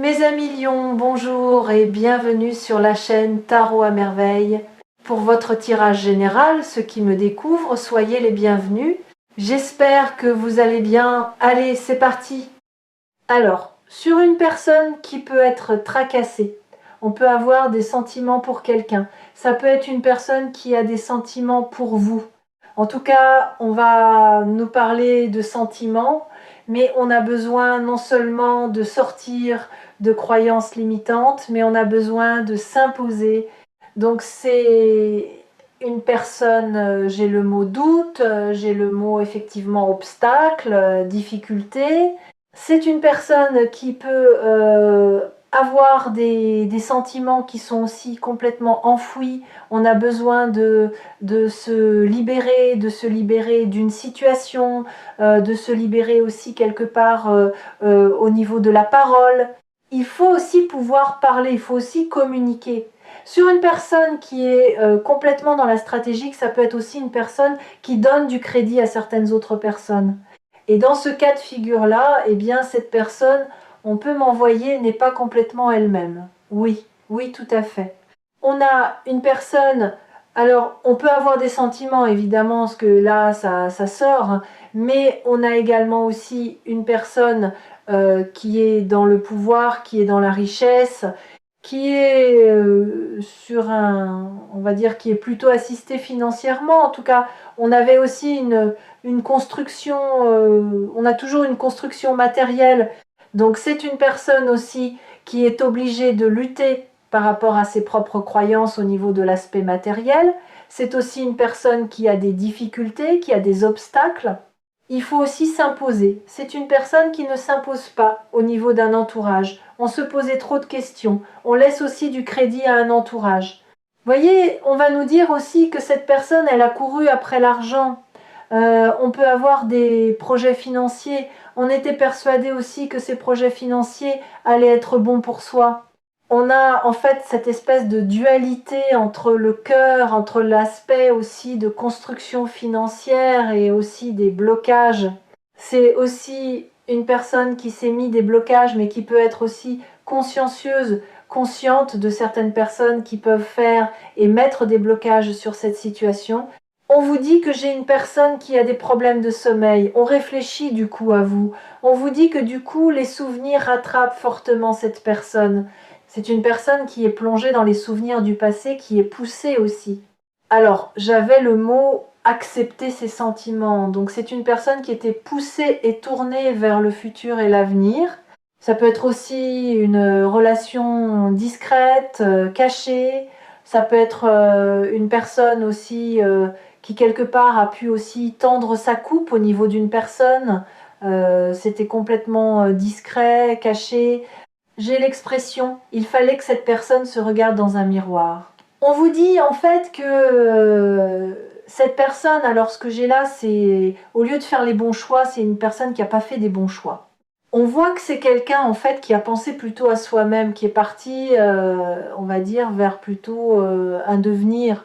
Mes amis lions, bonjour et bienvenue sur la chaîne Tarot à Merveille. Pour votre tirage général, ceux qui me découvrent, soyez les bienvenus. J'espère que vous allez bien. Allez, c'est parti. Alors, sur une personne qui peut être tracassée, on peut avoir des sentiments pour quelqu'un. Ça peut être une personne qui a des sentiments pour vous. En tout cas, on va nous parler de sentiments, mais on a besoin non seulement de sortir de croyances limitantes, mais on a besoin de s'imposer. Donc c'est une personne, j'ai le mot doute, j'ai le mot effectivement obstacle, difficulté. C'est une personne qui peut avoir des sentiments qui sont aussi complètement enfouis. On a besoin de se libérer d'une situation, de se libérer aussi quelque part au niveau de la parole. Il faut aussi pouvoir parler, il faut aussi communiquer. Sur une personne qui est complètement dans la stratégique, ça peut être aussi une personne qui donne du crédit à certaines autres personnes. Et dans ce cas de figure-là, eh bien, cette personne, on peut m'envoyer, n'est pas complètement elle-même. Oui, oui, tout à fait. On a une personne, alors on peut avoir des sentiments évidemment, parce que là ça sort, hein, mais on a également aussi une personne qui est dans le pouvoir, qui est dans la richesse, qui est sur on va dire, qui est plutôt assisté financièrement. En tout cas, on avait aussi une construction, on a toujours une construction matérielle. Donc c'est une personne aussi qui est obligée de lutter par rapport à ses propres croyances au niveau de l'aspect matériel. C'est aussi une personne qui a des difficultés, qui a des obstacles. Il faut aussi s'imposer. C'est une personne qui ne s'impose pas au niveau d'un entourage. On se posait trop de questions. On laisse aussi du crédit à un entourage. Vous voyez, on va nous dire aussi que cette personne, elle a couru après l'argent. On peut avoir des projets financiers. On était persuadé aussi que ces projets financiers allaient être bons pour soi. On a en fait cette espèce de dualité entre le cœur, entre l'aspect aussi de construction financière et aussi des blocages. C'est aussi une personne qui s'est mis des blocages, mais qui peut être aussi consciencieuse, consciente de certaines personnes qui peuvent faire et mettre des blocages sur cette situation. On vous dit que j'ai une personne qui a des problèmes de sommeil. On réfléchit du coup à vous. On vous dit que du coup, les souvenirs rattrapent fortement cette personne. C'est une personne qui est plongée dans les souvenirs du passé, qui est poussée aussi. Alors, j'avais le mot accepter ses sentiments. Donc, c'est une personne qui était poussée et tournée vers le futur et l'avenir. Ça peut être aussi une relation discrète, cachée. Ça peut être une personne aussi qui quelque part a pu aussi tendre sa coupe au niveau d'une personne. C'était complètement discret, caché. J'ai l'expression, il fallait que cette personne se regarde dans un miroir. On vous dit en fait que cette personne, alors ce que j'ai là, c'est au lieu de faire les bons choix, c'est une personne qui n'a pas fait des bons choix. On voit que c'est quelqu'un en fait qui a pensé plutôt à soi-même, qui est parti, on va dire, vers plutôt un devenir.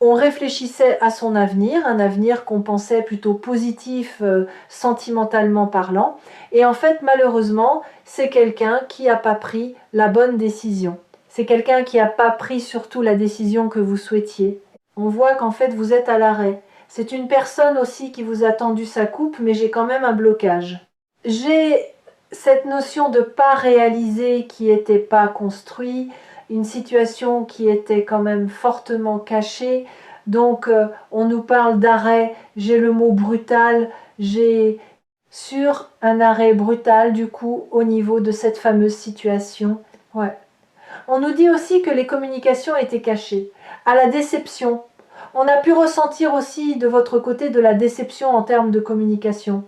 On réfléchissait à son avenir, un avenir qu'on pensait plutôt positif, sentimentalement parlant. Et en fait, malheureusement, c'est quelqu'un qui n'a pas pris la bonne décision. C'est quelqu'un qui n'a pas pris surtout la décision que vous souhaitiez. On voit qu'en fait, vous êtes à l'arrêt. C'est une personne aussi qui vous a tendu sa coupe, mais j'ai quand même un blocage. J'ai cette notion de pas réaliser qui n'était pas construit, une situation qui était quand même fortement cachée. Donc on nous parle d'arrêt, j'ai le mot brutal, j'ai sur un arrêt brutal du coup au niveau de cette fameuse situation. Ouais. On nous dit aussi que les communications étaient cachées. À la déception. On a pu ressentir aussi de votre côté de la déception en termes de communication.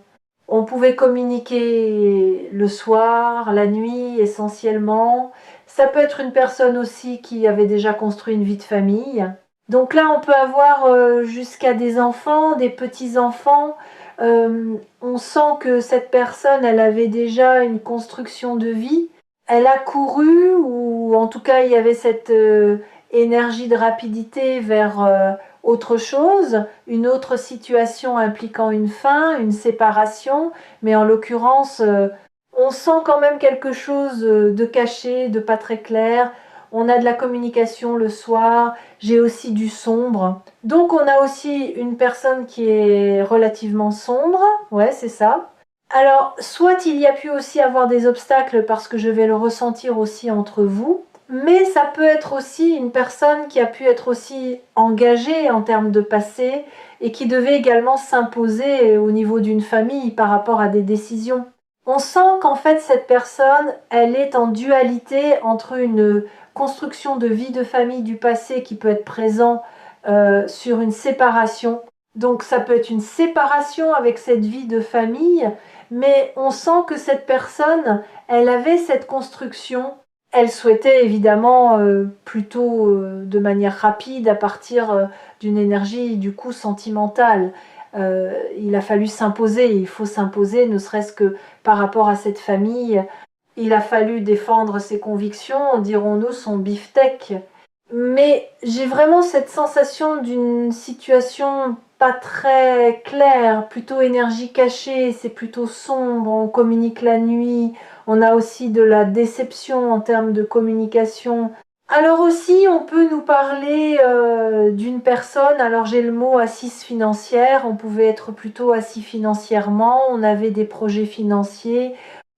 On pouvait communiquer le soir, la nuit essentiellement. Ça peut être une personne aussi qui avait déjà construit une vie de famille. Donc là, on peut avoir jusqu'à des enfants, des petits-enfants. On sent que cette personne, elle avait déjà une construction de vie. Elle a couru, ou en tout cas, il y avait cette énergie de rapidité vers autre chose, une autre situation impliquant une fin, une séparation, mais en l'occurrence, On sent quand même quelque chose de caché, de pas très clair. On a de la communication le soir. J'ai aussi du sombre. Donc on a aussi une personne qui est relativement sombre. Ouais, c'est ça. Alors, soit il y a pu aussi avoir des obstacles parce que je vais le ressentir aussi entre vous, mais ça peut être aussi une personne qui a pu être aussi engagée en termes de passé et qui devait également s'imposer au niveau d'une famille par rapport à des décisions. On sent qu'en fait cette personne, elle est en dualité entre une construction de vie de famille du passé qui peut être présent sur une séparation. Donc ça peut être une séparation avec cette vie de famille, mais on sent que cette personne, elle avait cette construction. Elle souhaitait évidemment plutôt de manière rapide à partir d'une énergie du coup sentimentale. Il a fallu s'imposer, il faut s'imposer, ne serait-ce que par rapport à cette famille. Il a fallu défendre ses convictions, dirons-nous, son beefsteak. Mais j'ai vraiment cette sensation d'une situation pas très claire, plutôt énergie cachée, c'est plutôt sombre, on communique la nuit, on a aussi de la déception en termes de communication. Alors aussi, on peut nous parler d'une personne, alors j'ai le mot assise financière, on pouvait être plutôt assis financièrement, on avait des projets financiers,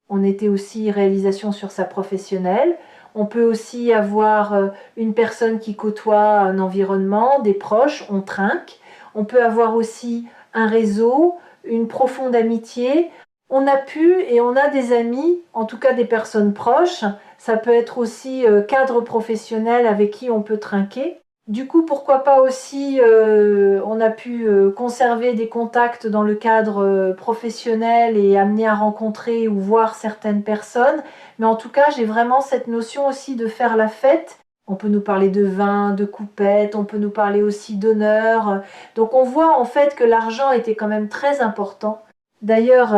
on était aussi réalisation sur sa professionnelle. On peut aussi avoir une personne qui côtoie un environnement, des proches, on trinque. On peut avoir aussi un réseau, une profonde amitié. On a pu et on a des amis, en tout cas des personnes proches. Ça peut être aussi cadre professionnel avec qui on peut trinquer. Du coup, pourquoi pas aussi, on a pu conserver des contacts dans le cadre professionnel et amener à rencontrer ou voir certaines personnes. Mais en tout cas, j'ai vraiment cette notion aussi de faire la fête. On peut nous parler de vin, de coupettes, on peut nous parler aussi d'honneur. Donc on voit en fait que l'argent était quand même très important. D'ailleurs,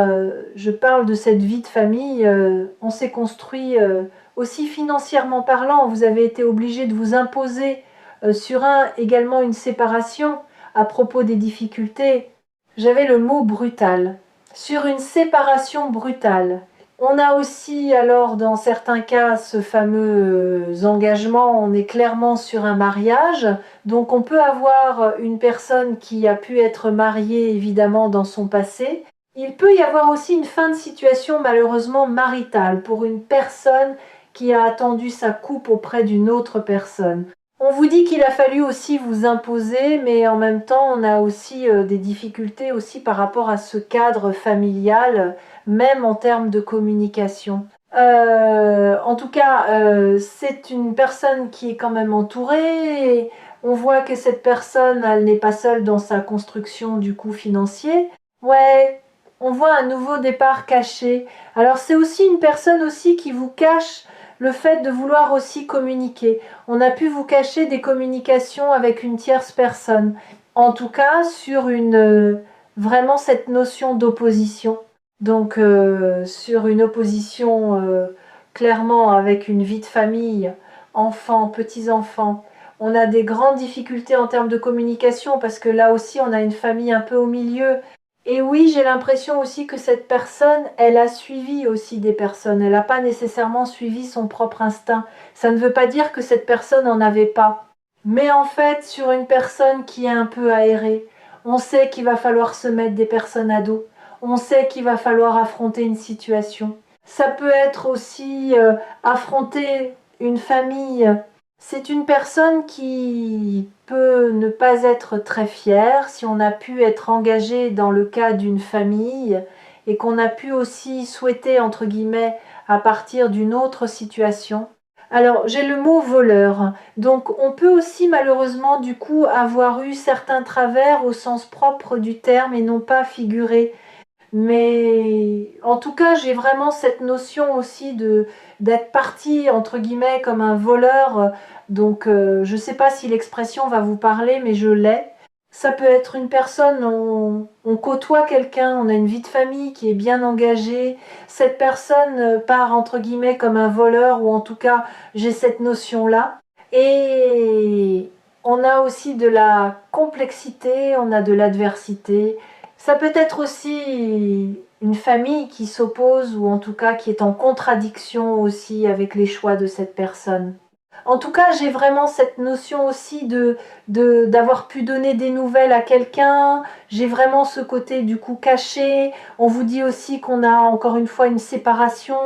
je parle de cette vie de famille. On s'est construit aussi financièrement parlant. Vous avez été obligé de vous imposer sur également une séparation à propos des difficultés. J'avais le mot brutal. Sur une séparation brutale. On a aussi alors dans certains cas ce fameux engagement, on est clairement sur un mariage, donc on peut avoir une personne qui a pu être mariée évidemment dans son passé. Il peut y avoir aussi une fin de situation malheureusement maritale pour une personne qui a attendu sa coupe auprès d'une autre personne. On vous dit qu'il a fallu aussi vous imposer, mais en même temps, on a aussi des difficultés aussi par rapport à ce cadre familial, même en termes de communication. En tout cas, c'est une personne qui est quand même entourée. Et on voit que cette personne, elle n'est pas seule dans sa construction du coup financier. Ouais, on voit un nouveau départ caché. Alors c'est aussi une personne aussi qui vous cache le fait de vouloir aussi communiquer. On a pu vous cacher des communications avec une tierce personne. En tout cas, sur vraiment cette notion d'opposition. Donc, sur une opposition clairement avec une vie de famille, enfants, petits-enfants. On a des grandes difficultés en termes de communication parce que là aussi, on a une famille un peu au milieu. Et oui, j'ai l'impression aussi que cette personne, elle a suivi aussi des personnes. Elle n'a pas nécessairement suivi son propre instinct. Ça ne veut pas dire que cette personne n'en avait pas. Mais en fait, sur une personne qui est un peu aérée, on sait qu'il va falloir se mettre des personnes à dos. On sait qu'il va falloir affronter une situation. Ça peut être aussi affronter une famille. C'est une personne qui peut ne pas être très fière si on a pu être engagé dans le cas d'une famille et qu'on a pu aussi souhaiter, entre guillemets, à partir d'une autre situation. Alors, j'ai le mot voleur. Donc, on peut aussi malheureusement, du coup, avoir eu certains travers au sens propre du terme et non pas figuré. Mais en tout cas, j'ai vraiment cette notion aussi de d'être parti entre guillemets comme un voleur. Donc, je ne sais pas si l'expression va vous parler, mais je l'ai. Ça peut être une personne, on côtoie quelqu'un, on a une vie de famille qui est bien engagée. Cette personne part entre guillemets comme un voleur, ou en tout cas, j'ai cette notion-là. Et on a aussi de la complexité, on a de l'adversité. Ça peut être aussi une famille qui s'oppose ou en tout cas qui est en contradiction aussi avec les choix de cette personne. En tout cas, j'ai vraiment cette notion aussi d'avoir pu donner des nouvelles à quelqu'un. J'ai vraiment ce côté du coup caché. On vous dit aussi qu'on a encore une fois une séparation.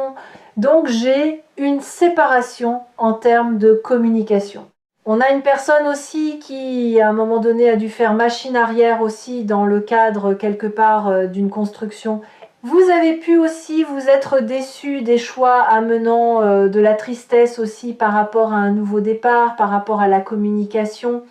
Donc j'ai une séparation en termes de communication. On a une personne aussi qui, à un moment donné, a dû faire machine arrière aussi dans le cadre quelque part d'une construction. Vous avez pu aussi vous être déçu des choix amenant de la tristesse aussi par rapport à un nouveau départ, par rapport à la communication.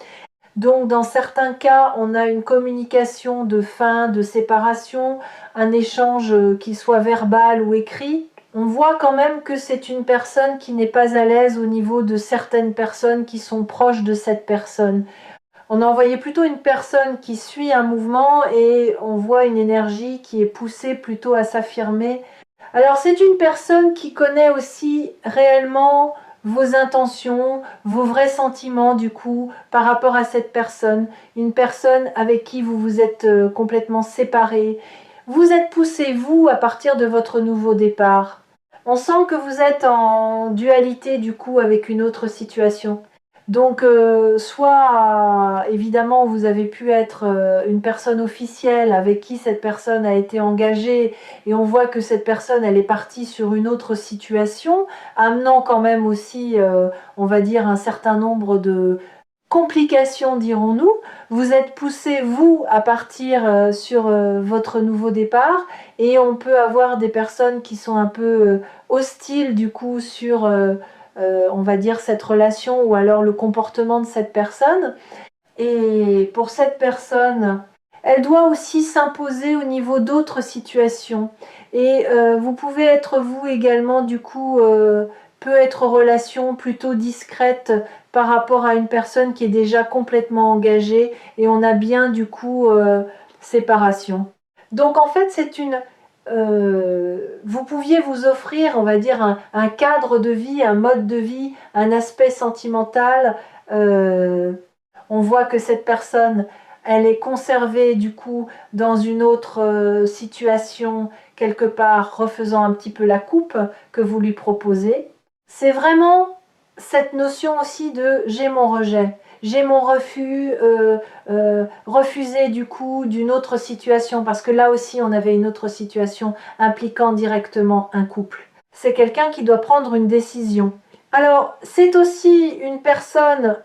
Donc dans certains cas, on a une communication de fin, de séparation, un échange qui soit verbal ou écrit. On voit quand même que c'est une personne qui n'est pas à l'aise au niveau de certaines personnes qui sont proches de cette personne. On a envoyé plutôt une personne qui suit un mouvement et on voit une énergie qui est poussée plutôt à s'affirmer. Alors c'est une personne qui connaît aussi réellement vos intentions, vos vrais sentiments du coup par rapport à cette personne. Une personne avec qui vous vous êtes complètement séparés. Vous êtes poussé, vous, à partir de votre nouveau départ. On sent que vous êtes en dualité du coup avec une autre situation. Donc, soit évidemment vous avez pu être une personne officielle avec qui cette personne a été engagée et on voit que cette personne elle est partie sur une autre situation, amenant quand même aussi, on va dire, un certain nombre de complications, dirons-nous. Vous êtes poussé, vous, à partir sur votre nouveau départ et on peut avoir des personnes qui sont un peu hostiles du coup sur on va dire cette relation ou alors le comportement de cette personne. Et pour cette personne, elle doit aussi s'imposer au niveau d'autres situations. Et vous pouvez être vous également, du coup, peut être relation plutôt discrète par rapport à une personne qui est déjà complètement engagée et on a bien du coup séparation. Donc en fait c'est une vous pouviez vous offrir, on va dire, un cadre de vie, un mode de vie, un aspect sentimental. On voit que cette personne, elle est conservée du coup dans une autre situation, quelque part, refaisant un petit peu la coupe que vous lui proposez. C'est vraiment cette notion aussi de j'ai mon rejet. J'ai mon refus, refusé du coup d'une autre situation, parce que là aussi on avait une autre situation impliquant directement un couple. C'est quelqu'un qui doit prendre une décision. Alors, c'est aussi une personne,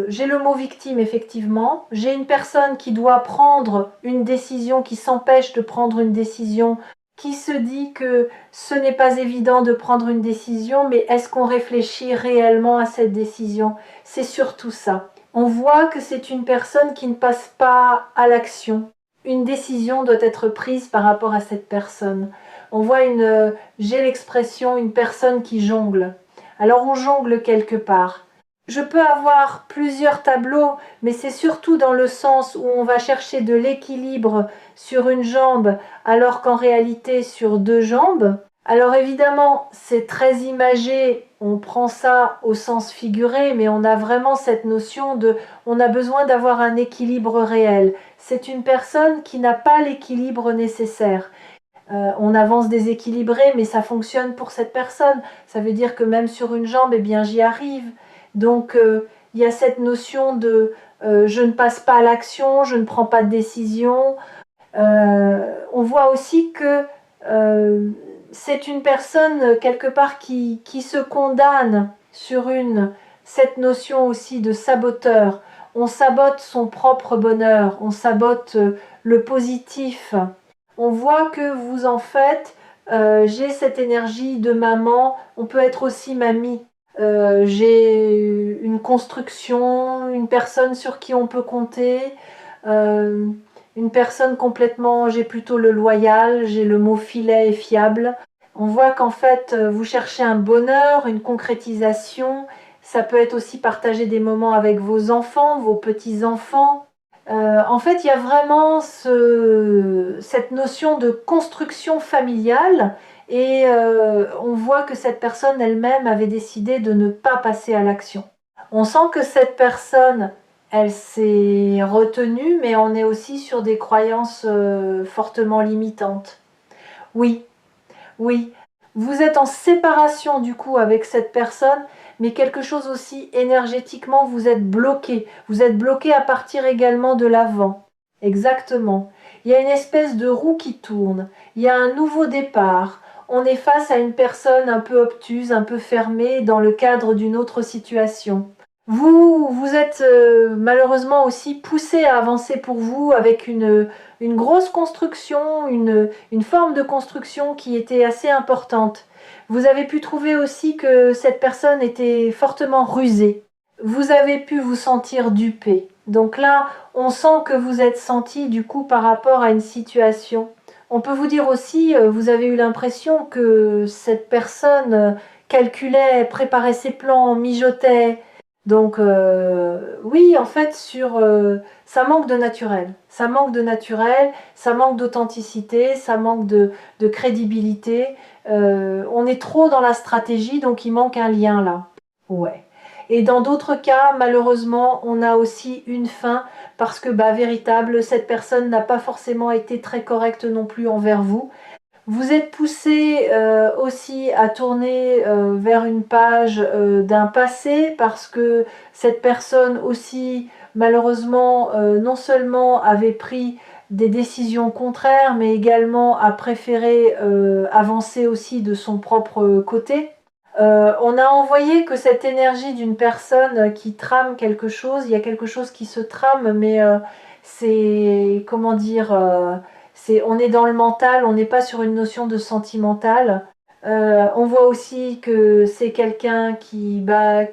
j'ai le mot victime effectivement, j'ai une personne qui doit prendre une décision, qui s'empêche de prendre une décision, qui se dit que ce n'est pas évident de prendre une décision, mais est-ce qu'on réfléchit réellement à cette décision? C'est surtout ça. On voit que c'est une personne qui ne passe pas à l'action. Une décision doit être prise par rapport à cette personne. On voit j'ai l'expression, une personne qui jongle. Alors on jongle quelque part. Je peux avoir plusieurs tableaux, mais c'est surtout dans le sens où on va chercher de l'équilibre sur une jambe, alors qu'en réalité sur deux jambes. Alors évidemment, c'est très imagé, on prend ça au sens figuré, mais on a vraiment cette notion de, on a besoin d'avoir un équilibre réel. C'est une personne qui n'a pas l'équilibre nécessaire. On avance déséquilibré, mais ça fonctionne pour cette personne. Ça veut dire que même sur une jambe, eh bien, j'y arrive. Donc, il y a cette notion de je ne passe pas à l'action, je ne prends pas de décision. On voit aussi que c'est une personne, quelque part, qui se condamne sur cette notion aussi de saboteur. On sabote son propre bonheur, on sabote le positif. On voit que vous en faites, j'ai cette énergie de maman, on peut être aussi mamie. J'ai une construction, une personne sur qui on peut compter, une personne complètement, j'ai plutôt le loyal, j'ai le mot filet et fiable. On voit qu'en fait, vous cherchez un bonheur, une concrétisation. Ça peut être aussi partager des moments avec vos enfants, vos petits-enfants. En fait, il y a vraiment cette notion de construction familiale et on voit que cette personne elle-même avait décidé de ne pas passer à l'action. On sent que cette personne, elle s'est retenue, mais on est aussi sur des croyances fortement limitantes. Oui, oui. Vous êtes en séparation du coup avec cette personne, mais quelque chose aussi énergétiquement, vous êtes bloqué. Vous êtes bloqué à partir également de l'avant. Exactement. Il y a une espèce de roue qui tourne. Il y a un nouveau départ. On est face à une personne un peu obtuse, un peu fermée dans le cadre d'une autre situation. Vous êtes malheureusement aussi poussé à avancer pour vous avec une grosse construction, une forme de construction qui était assez importante. Vous avez pu trouver aussi que cette personne était fortement rusée. Vous avez pu vous sentir dupé. Donc là, on sent que vous êtes senti du coup par rapport à une situation. On peut vous dire aussi, vous avez eu l'impression que cette personne calculait, préparait ses plans, mijotait. Donc oui, en fait, ça manque de naturel. Ça manque de naturel, ça manque d'authenticité, ça manque de crédibilité. On est trop dans la stratégie, donc il manque un lien là. Ouais. Et dans d'autres cas, malheureusement, on a aussi une fin parce que, bah, véritable, cette personne n'a pas forcément été très correcte non plus envers vous. Vous êtes poussé aussi à tourner vers une page d'un passé parce que cette personne aussi, malheureusement, non seulement avait pris des décisions contraires, mais également a préféré avancer aussi de son propre côté. On a envoyé que cette énergie d'une personne qui trame quelque chose, il y a quelque chose qui se trame, mais c'est, comment dire, on est dans le mental, on n'est pas sur une notion de sentimental. On voit aussi que c'est quelqu'un qui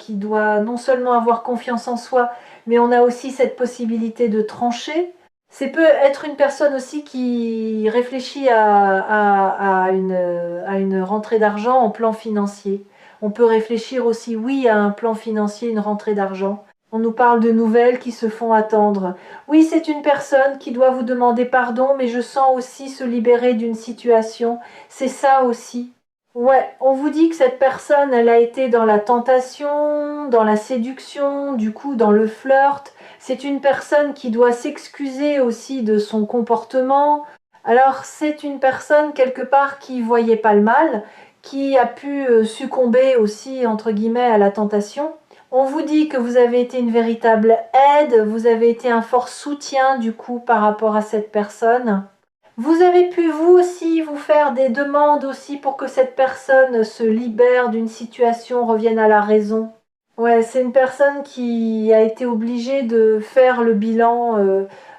doit non seulement avoir confiance en soi, mais on a aussi cette possibilité de trancher. C'est peut être une personne aussi qui réfléchit à une rentrée d'argent en plan financier. On peut réfléchir aussi, oui, à un plan financier, une rentrée d'argent. On nous parle de nouvelles qui se font attendre. Oui, c'est une personne qui doit vous demander pardon, mais je sens aussi se libérer d'une situation. C'est ça aussi. Ouais, on vous dit que cette personne, elle a été dans la tentation, dans la séduction, du coup dans le flirt. C'est une personne qui doit s'excuser aussi de son comportement. Alors c'est une personne quelque part qui voyait pas le mal, qui a pu succomber aussi entre guillemets à la tentation. On vous dit que vous avez été une véritable aide, vous avez été un fort soutien du coup par rapport à cette personne. Vous avez pu vous aussi vous faire des demandes aussi pour que cette personne se libère d'une situation, revienne à la raison. Ouais, c'est une personne qui a été obligée de faire le bilan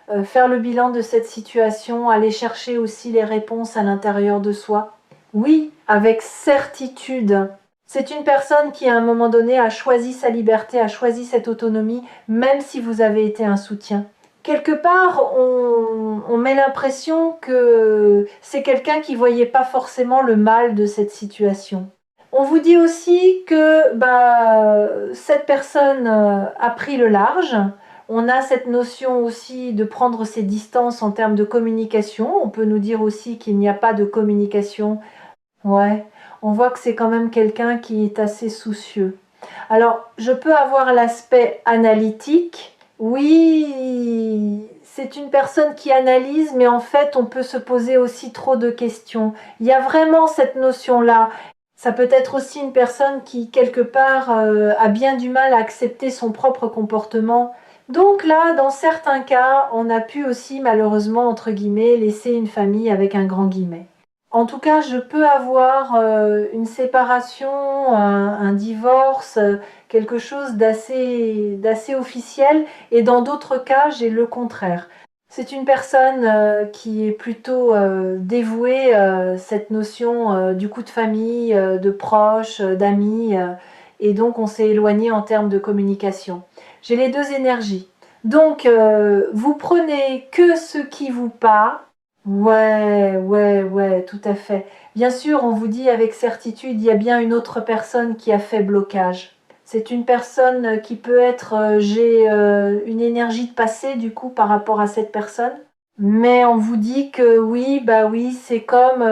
de cette situation, aller chercher aussi les réponses à l'intérieur de soi. Oui, avec certitude. C'est une personne qui, à un moment donné, a choisi sa liberté, a choisi cette autonomie, même si vous avez été un soutien. Quelque part, on met l'impression que c'est quelqu'un qui voyait pas forcément le mal de cette situation. On vous dit aussi que bah, cette personne a pris le large. On a cette notion aussi de prendre ses distances en termes de communication. On peut nous dire aussi qu'il n'y a pas de communication. Ouais, on voit que c'est quand même quelqu'un qui est assez soucieux. Alors, je peux avoir l'aspect analytique. Oui, c'est une personne qui analyse, mais en fait, on peut se poser aussi trop de questions. Il y a vraiment cette notion-là. Ça peut être aussi une personne qui, quelque part, a bien du mal à accepter son propre comportement. Donc là, dans certains cas, on a pu aussi, malheureusement, entre guillemets, laisser une famille avec un grand guillemet. En tout cas, je peux avoir une séparation, un divorce, quelque chose d'assez officiel, et dans d'autres cas, j'ai le contraire. C'est une personne qui est plutôt dévouée, cette notion du coup de famille, de proches, d'amis, et donc on s'est éloigné en termes de communication. J'ai les deux énergies. Donc, vous prenez que ce qui vous parle. Ouais, ouais, ouais, tout à fait. Bien sûr, on vous dit avec certitude, il y a bien une autre personne qui a fait blocage. C'est une personne qui peut être, j'ai une énergie de passé du coup par rapport à cette personne. Mais on vous dit que oui, bah oui, c'est comme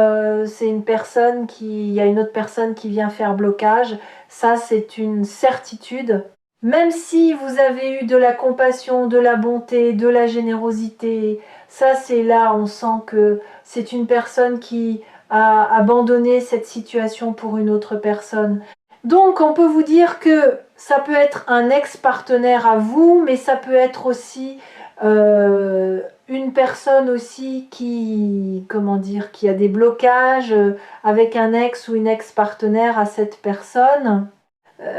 c'est une personne qui, il y a une autre personne qui vient faire blocage. Ça, c'est une certitude. Même si vous avez eu de la compassion, de la bonté, de la générosité, ça c'est là, on sent que c'est une personne qui à abandonner cette situation pour une autre personne. Donc on peut vous dire que ça peut être un ex-partenaire à vous, mais ça peut être aussi une personne aussi qui, comment dire, qui a des blocages avec un ex ou une ex-partenaire à cette personne.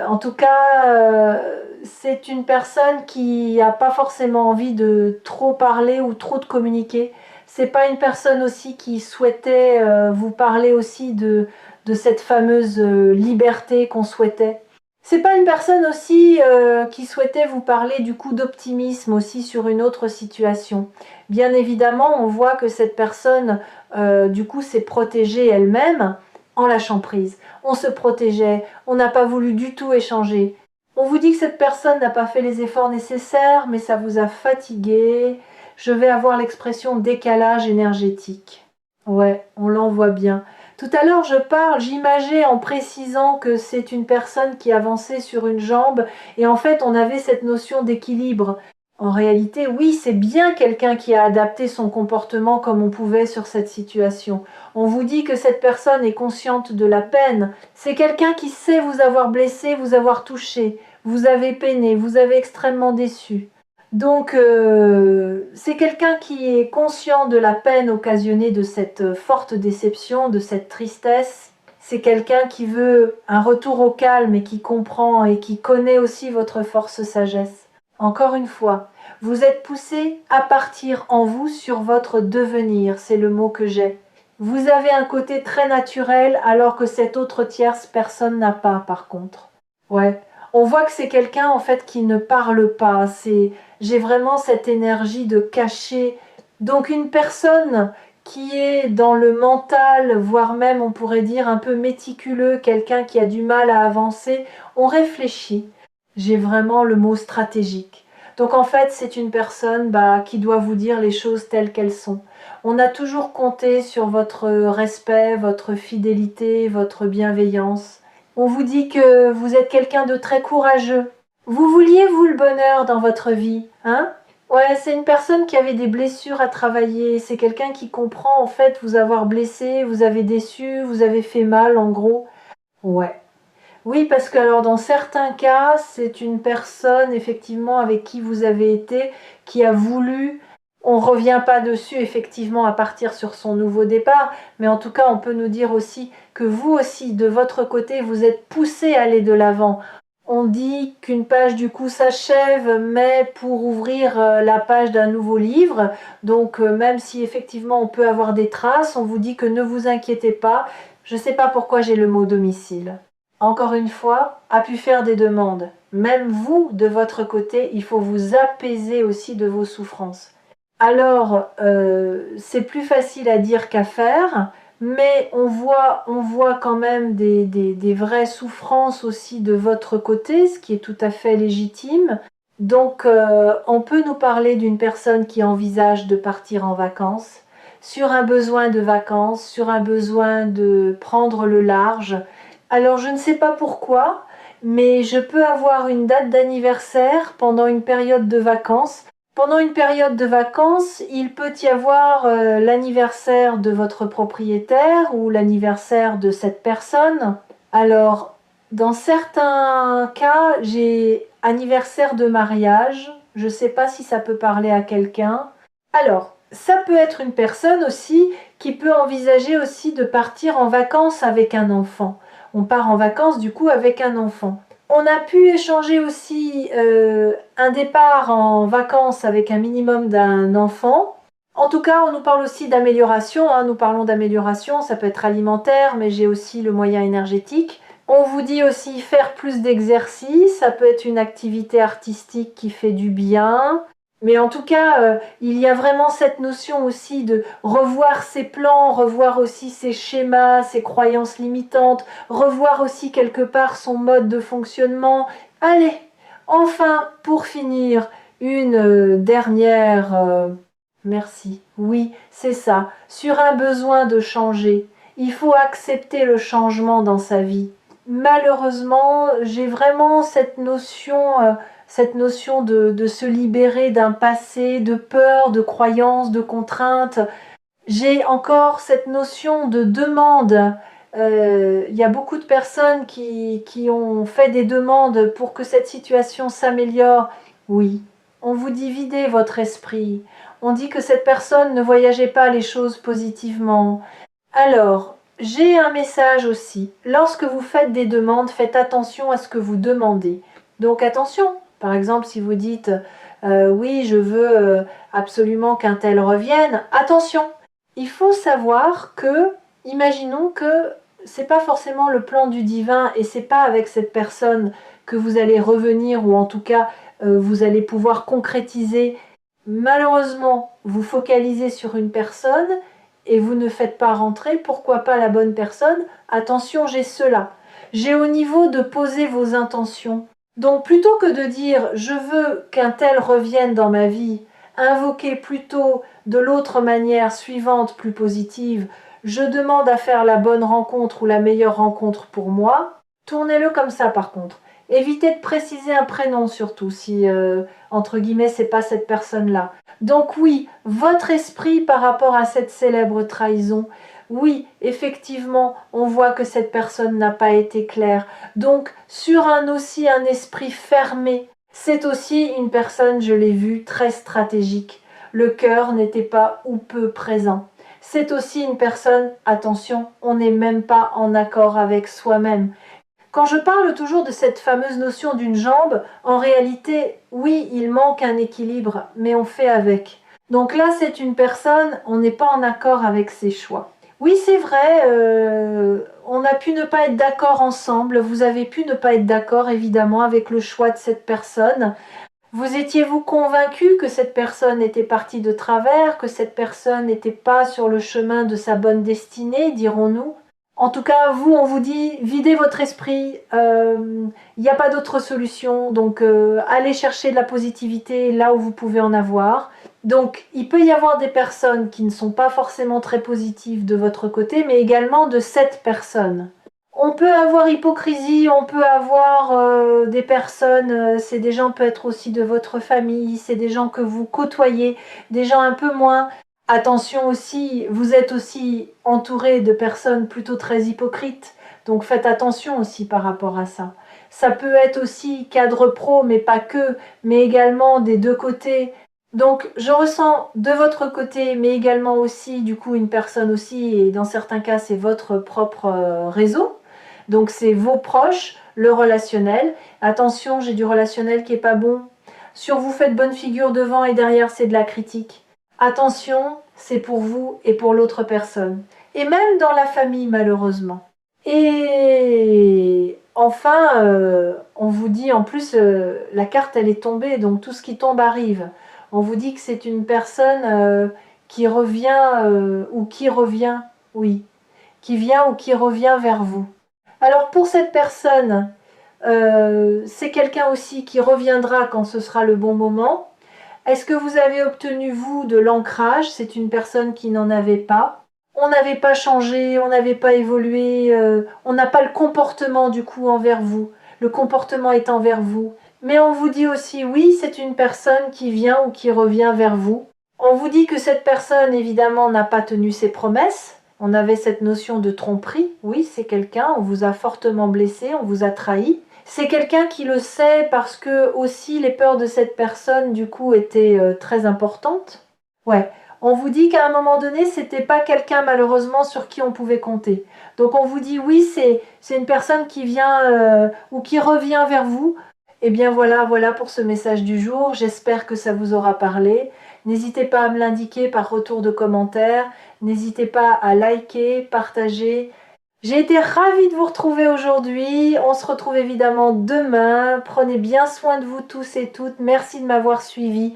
En tout cas, c'est une personne qui n'a pas forcément envie de trop parler ou trop de communiquer. C'est pas une personne aussi qui souhaitait vous parler aussi de cette fameuse liberté qu'on souhaitait. C'est pas une personne aussi qui souhaitait vous parler du coup d'optimisme aussi sur une autre situation. Bien évidemment, on voit que cette personne du coup s'est protégée elle-même en lâchant prise. On se protégeait, on n'a pas voulu du tout échanger. On vous dit que cette personne n'a pas fait les efforts nécessaires, mais ça vous a fatigué. Je vais avoir l'expression décalage énergétique. Ouais, on l'envoie bien. Tout à l'heure, j'imageais en précisant que c'est une personne qui avançait sur une jambe et en fait, on avait cette notion d'équilibre. En réalité, oui, c'est bien quelqu'un qui a adapté son comportement comme on pouvait sur cette situation. On vous dit que cette personne est consciente de la peine. C'est quelqu'un qui sait vous avoir blessé, vous avoir touché, vous avez peiné, vous avez extrêmement déçu. Donc, c'est quelqu'un qui est conscient de la peine occasionnée de cette forte déception, de cette tristesse. C'est quelqu'un qui veut un retour au calme et qui comprend et qui connaît aussi votre force sagesse. Encore une fois, vous êtes poussé à partir en vous sur votre devenir, c'est le mot que j'ai. Vous avez un côté très naturel alors que cette autre tierce personne n'a pas par contre. Ouais, on voit que c'est quelqu'un en fait qui ne parle pas, j'ai vraiment cette énergie de cacher. Donc une personne qui est dans le mental, voire même on pourrait dire un peu méticuleux, quelqu'un qui a du mal à avancer, on réfléchit. J'ai vraiment le mot stratégique. Donc en fait c'est une personne qui doit vous dire les choses telles qu'elles sont. On a toujours compté sur votre respect, votre fidélité, votre bienveillance. On vous dit que vous êtes quelqu'un de très courageux. Vous vouliez, vous, le bonheur dans votre vie, hein? Ouais, c'est une personne qui avait des blessures à travailler. C'est quelqu'un qui comprend, en fait, vous avoir blessé, vous avez déçu, vous avez fait mal, en gros. Ouais. Oui, parce que alors dans certains cas, c'est une personne effectivement avec qui vous avez été, qui a voulu, on ne revient pas dessus effectivement à partir sur son nouveau départ, mais en tout cas on peut nous dire aussi que vous aussi, de votre côté, vous êtes poussé à aller de l'avant. On dit qu'une page du coup s'achève, mais pour ouvrir la page d'un nouveau livre, donc même si effectivement on peut avoir des traces, on vous dit que ne vous inquiétez pas, je ne sais pas pourquoi j'ai le mot domicile. Encore une fois, a pu faire des demandes. Même vous, de votre côté, il faut vous apaiser aussi de vos souffrances. Alors, c'est plus facile à dire qu'à faire, mais on voit quand même des vraies souffrances aussi de votre côté, ce qui est tout à fait légitime. Donc, on peut nous parler d'une personne qui envisage de partir en vacances, sur un besoin de vacances, sur un besoin de prendre le large. Alors, je ne sais pas pourquoi, mais je peux avoir une date d'anniversaire pendant une période de vacances. Pendant une période de vacances, il peut y avoir l'anniversaire de votre propriétaire ou l'anniversaire de cette personne. Alors, dans certains cas, j'ai anniversaire de mariage. Je ne sais pas si ça peut parler à quelqu'un. Alors, ça peut être une personne aussi qui peut envisager aussi de partir en vacances avec un enfant. On part en vacances du coup avec un enfant. On a pu échanger aussi un départ en vacances avec un minimum d'un enfant. En tout cas, on nous parle aussi d'amélioration. Nous parlons d'amélioration, ça peut être alimentaire, mais j'ai aussi le moyen énergétique. On vous dit aussi faire plus d'exercice, ça peut être une activité artistique qui fait du bien. Mais en tout cas, il y a vraiment cette notion aussi de revoir ses plans, revoir aussi ses schémas, ses croyances limitantes, revoir aussi quelque part son mode de fonctionnement. Allez, enfin, pour finir, une dernière... merci. Oui, c'est ça. Sur un besoin de changer. Il faut accepter le changement dans sa vie. Malheureusement, j'ai vraiment cette notion de se libérer d'un passé, de peur, de croyances, de contraintes. J'ai encore cette notion de demande. Il y a beaucoup de personnes qui ont fait des demandes pour que cette situation s'améliore. Oui, on vous dit videz votre esprit. On dit que cette personne ne voyageait pas les choses positivement. Alors, j'ai un message aussi. Lorsque vous faites des demandes, faites attention à ce que vous demandez. Donc attention, par exemple, si vous dites oui, je veux absolument qu'un tel revienne, attention. Il faut savoir que, imaginons que c'est pas forcément le plan du divin et c'est pas avec cette personne que vous allez revenir ou en tout cas vous allez pouvoir concrétiser. Malheureusement, vous focalisez sur une personne et vous ne faites pas rentrer, pourquoi pas la bonne personne? Attention, j'ai cela. J'ai au niveau de poser vos intentions. Donc plutôt que de dire je veux qu'un tel revienne dans ma vie, invoquez plutôt de l'autre manière suivante, plus positive, je demande à faire la bonne rencontre ou la meilleure rencontre pour moi. Tournez-le comme ça par contre. Évitez de préciser un prénom surtout si entre guillemets c'est pas cette personne-là. Donc oui, votre esprit par rapport à cette célèbre trahison, oui, effectivement, on voit que cette personne n'a pas été claire. Donc sur aussi un esprit fermé, c'est aussi une personne, je l'ai vu, très stratégique. Le cœur n'était pas ou peu présent. C'est aussi une personne, attention, on n'est même pas en accord avec soi-même. Quand je parle toujours de cette fameuse notion d'une jambe, en réalité, oui, il manque un équilibre, mais on fait avec. Donc là, c'est une personne, on n'est pas en accord avec ses choix. Oui, c'est vrai, on a pu ne pas être d'accord ensemble, vous avez pu ne pas être d'accord évidemment avec le choix de cette personne. Vous étiez-vous convaincu que cette personne était partie de travers, que cette personne n'était pas sur le chemin de sa bonne destinée, dirons-nous? En tout cas, vous, on vous dit, videz votre esprit, il n'y a pas d'autre solution, donc allez chercher de la positivité là où vous pouvez en avoir. Donc, il peut y avoir des personnes qui ne sont pas forcément très positives de votre côté, mais également de cette personne. On peut avoir hypocrisie, on peut avoir des personnes, c'est des gens peut-être aussi de votre famille, c'est des gens que vous côtoyez, des gens un peu moins. Attention aussi, vous êtes aussi entouré de personnes plutôt très hypocrites, donc faites attention aussi par rapport à ça. Ça peut être aussi cadre pro, mais pas que, mais également des deux côtés. Donc je ressens de votre côté, mais également aussi du coup une personne aussi, et dans certains cas c'est votre propre réseau. Donc c'est vos proches, le relationnel. Attention, j'ai du relationnel qui est pas bon. Sur vous faites bonne figure devant et derrière c'est de la critique. Attention, c'est pour vous et pour l'autre personne. Et même dans la famille malheureusement. Et enfin, on vous dit en plus, la carte elle est tombée, donc tout ce qui tombe arrive. On vous dit que c'est une personne qui revient ou qui revient, oui, qui vient ou qui revient vers vous. Alors pour cette personne, c'est quelqu'un aussi qui reviendra quand ce sera le bon moment. Est-ce que vous avez obtenu, vous, de l'ancrage? C'est une personne qui n'en avait pas. On n'avait pas changé, on n'avait pas évolué, on n'a pas le comportement du coup envers vous. Le comportement est envers vous. Mais on vous dit aussi, oui, c'est une personne qui vient ou qui revient vers vous. On vous dit que cette personne, évidemment, n'a pas tenu ses promesses. On avait cette notion de tromperie. Oui, c'est quelqu'un, on vous a fortement blessé, on vous a trahi. C'est quelqu'un qui le sait parce que aussi les peurs de cette personne du coup étaient très importantes. Ouais, on vous dit qu'à un moment donné, c'était pas quelqu'un malheureusement sur qui on pouvait compter. Donc on vous dit oui, c'est une personne qui vient ou qui revient vers vous. Eh bien voilà pour ce message du jour. J'espère que ça vous aura parlé. N'hésitez pas à me l'indiquer par retour de commentaire. N'hésitez pas à liker, partager. J'ai été ravie de vous retrouver aujourd'hui. On se retrouve évidemment demain. Prenez bien soin de vous tous et toutes. Merci de m'avoir suivi.